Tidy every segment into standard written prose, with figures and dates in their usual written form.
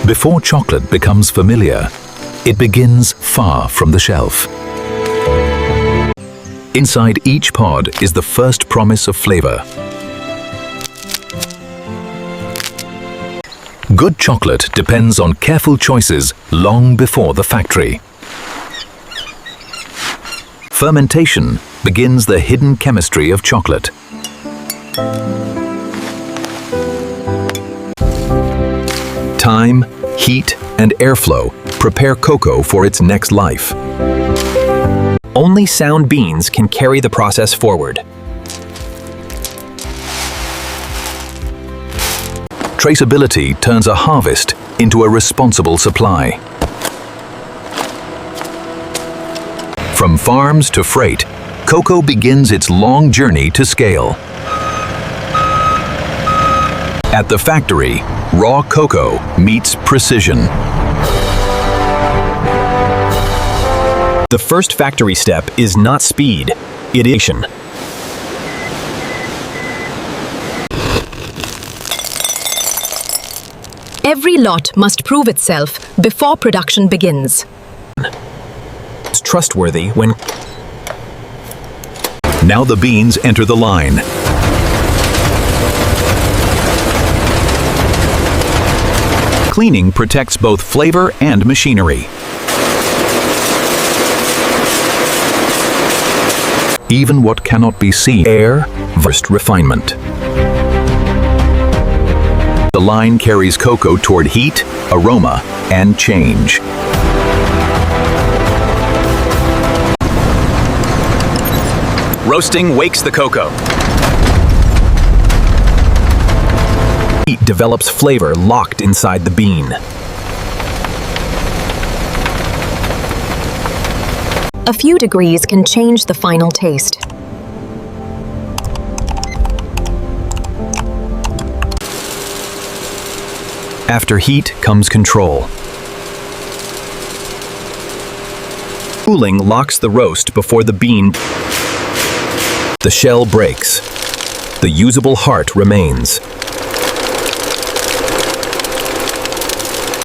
Before chocolate becomes familiar, it begins far from the shelf. Inside each pod is the first promise of flavor. Good chocolate depends on careful choices long before the factory. Fermentation begins the hidden chemistry of chocolate. Time, heat, and airflow prepare cocoa for its next life. Only sound beans can carry the process forward. Traceability turns a harvest into a responsible supply. From farms to freight, cocoa begins its long journey to scale. At the factory, raw cocoa meets precision. The first factory step is not speed, it is action. Every lot must prove itself before production begins. It's trustworthy when Now the beans enter the line. Cleaning protects both flavor and machinery. Even what cannot be seen, air versus refinement. The line carries cocoa toward heat, aroma, and change. roasting wakes the cocoa. Heat develops flavor locked inside the bean. A few degrees can change the final taste. After heat comes control. Cooling locks the roast before the bean. The shell breaks. The usable heart remains.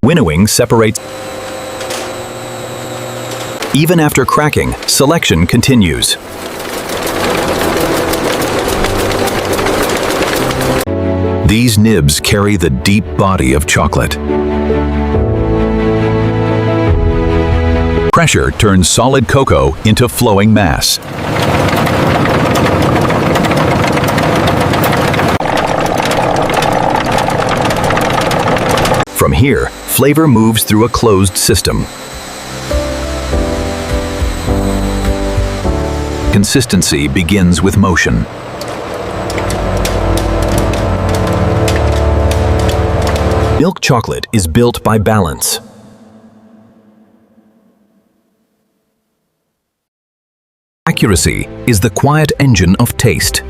Winnowing separates. Even after cracking, selection continues. These nibs carry the deep body of chocolate. Pressure turns solid cocoa into flowing mass. From here, flavor moves through a closed system. Consistency begins with motion. Milk chocolate is built by balance. Accuracy is the quiet engine of taste.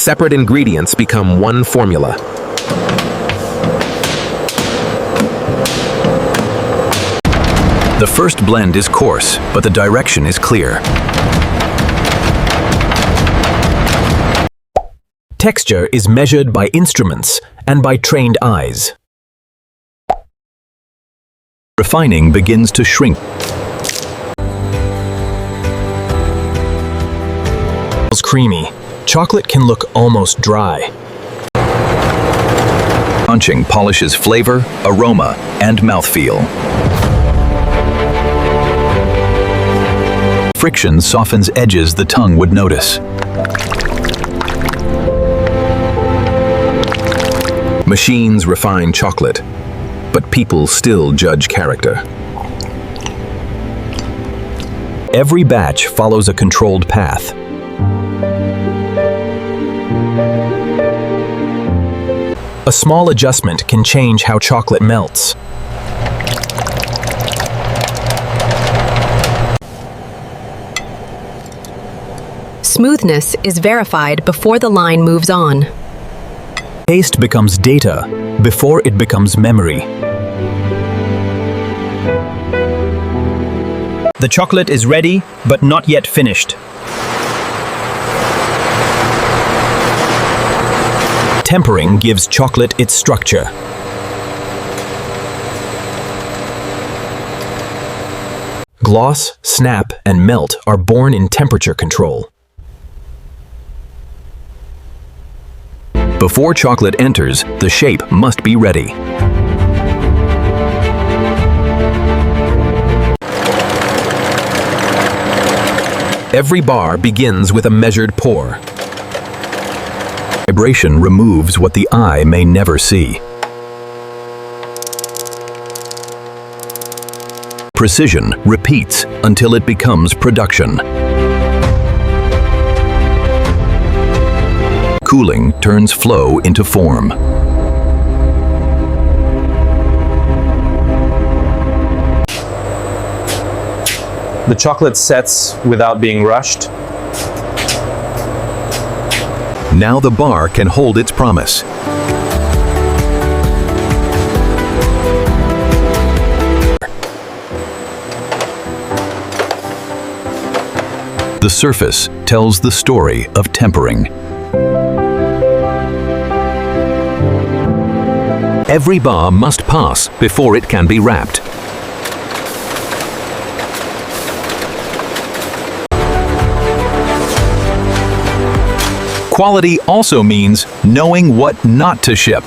Separate ingredients become one formula. The first blend is coarse, but the direction is clear. Texture is measured by instruments and by trained eyes. Refining begins to shrink. It's creamy. Chocolate can look almost dry. Punching polishes flavor, aroma, and mouthfeel. Friction softens edges the tongue would notice. Machines refine chocolate, but people still judge character. Every batch follows a controlled path. A small adjustment can change how chocolate melts. Smoothness is verified before the line moves on. Taste becomes data before it becomes memory. The chocolate is ready, but not yet finished. Tempering gives chocolate its structure. Gloss, snap, and melt are born in temperature control. Before chocolate enters, the shape must be ready. Every bar begins with a measured pour. Vibration removes what the eye may never see. Precision repeats until it becomes production. Cooling turns flow into form. The chocolate sets without being rushed. Now the bar can hold its promise. The surface tells the story of tempering. Every bar must pass before it can be wrapped. Quality also means knowing what not to ship.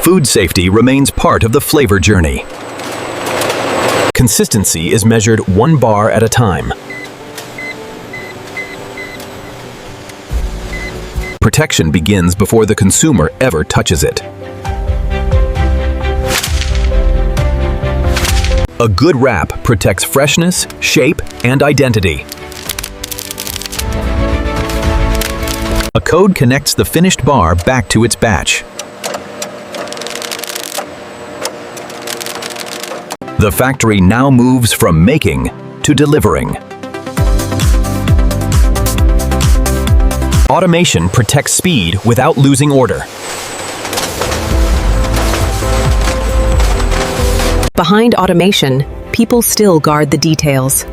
Food safety remains part of the flavor journey. Consistency is measured one bar at a time. Protection begins before the consumer ever touches it. A good wrap protects freshness, shape, and identity. A code connects the finished bar back to its batch. The factory now moves from making to delivering. Automation protects speed without losing order. Behind automation, people still guard the details.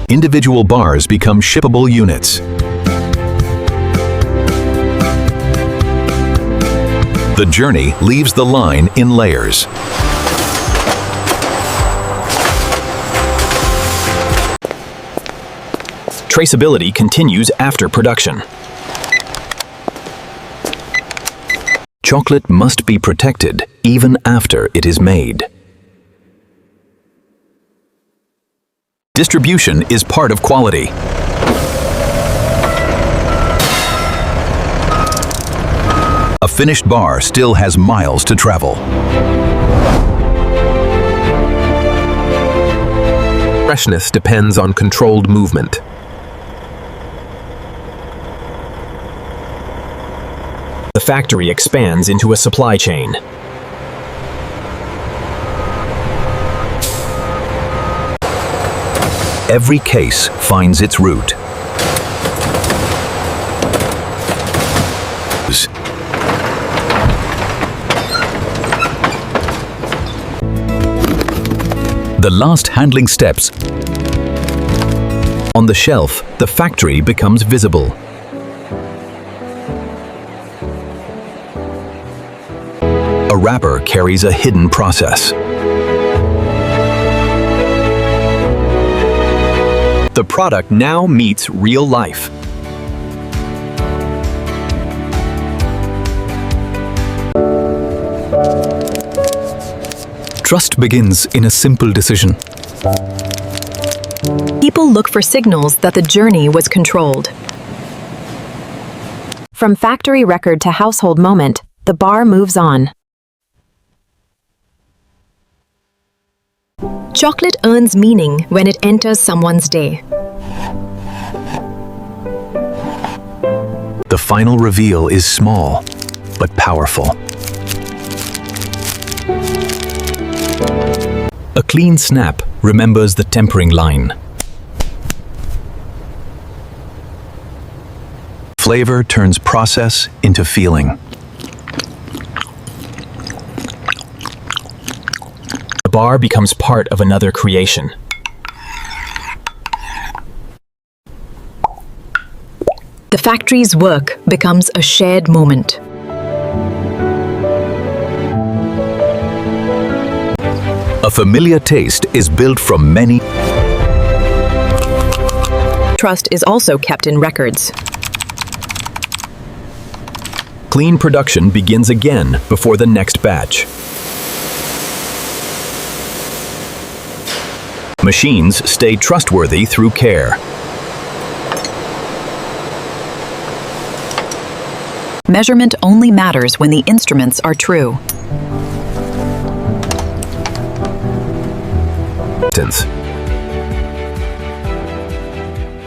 Individual bars become shippable units. The journey leaves the line in layers. Traceability continues after production. Chocolate must be protected even after it is made. Distribution is part of quality. A finished bar still has miles to travel. Freshness depends on controlled movement. The factory expands into a supply chain. Every case finds its route. The last handling steps. On the shelf, the factory becomes visible. A wrapper carries a hidden process. The product now meets real life. Trust begins in a simple decision. People look for signals that the journey was controlled. From factory record to household moment, the bar moves on. Chocolate earns meaning when it enters someone's day. The final reveal is small, but powerful. A clean snap remembers the tempering line. Flavor turns process into feeling. The bar becomes part of another creation. factory's work becomes a shared moment. A familiar taste is built from many. Trust is also kept in records. Clean production begins again before the next batch. Machines stay trustworthy through care. Measurement only matters when the instruments are true.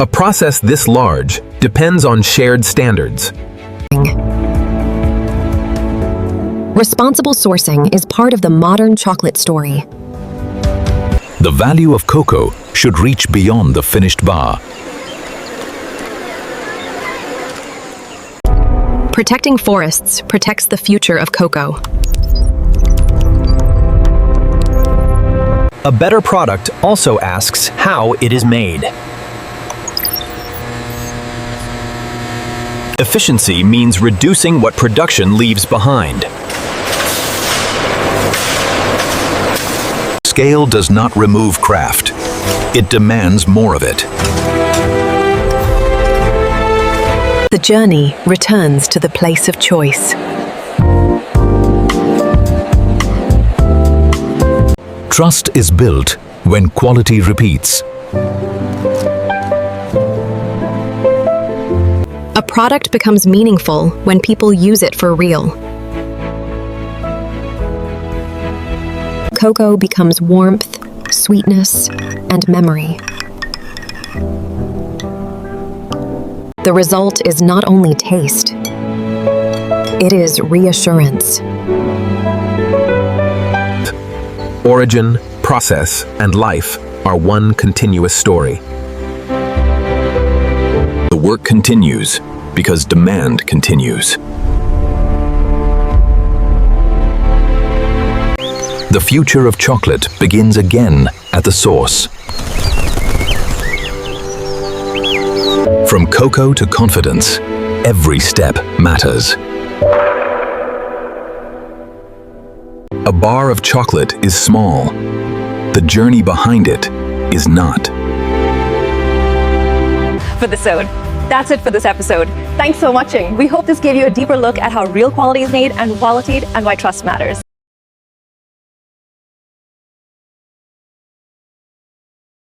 A process this large depends on shared standards. Responsible sourcing is part of the modern chocolate story. The value of cocoa should reach beyond the finished bar. Protecting forests protects the future of cocoa. A better product also asks how it is made. Efficiency means reducing what production leaves behind. Scale does not remove craft. It demands more of it. The journey returns to the place of choice. Trust is built when quality repeats. A product becomes meaningful when people use it for real. Cocoa becomes warmth, sweetness, and memory. The result is not only taste, it is reassurance. Origin, process, and life are one continuous story. The work continues because demand continues. The future of chocolate begins again at the source. From cocoa to confidence, every step matters. A bar of chocolate is small. The journey behind it is not. That's it for this episode. Thanks for watching. We hope this gave you a deeper look at how real quality is made and quality and why trust matters.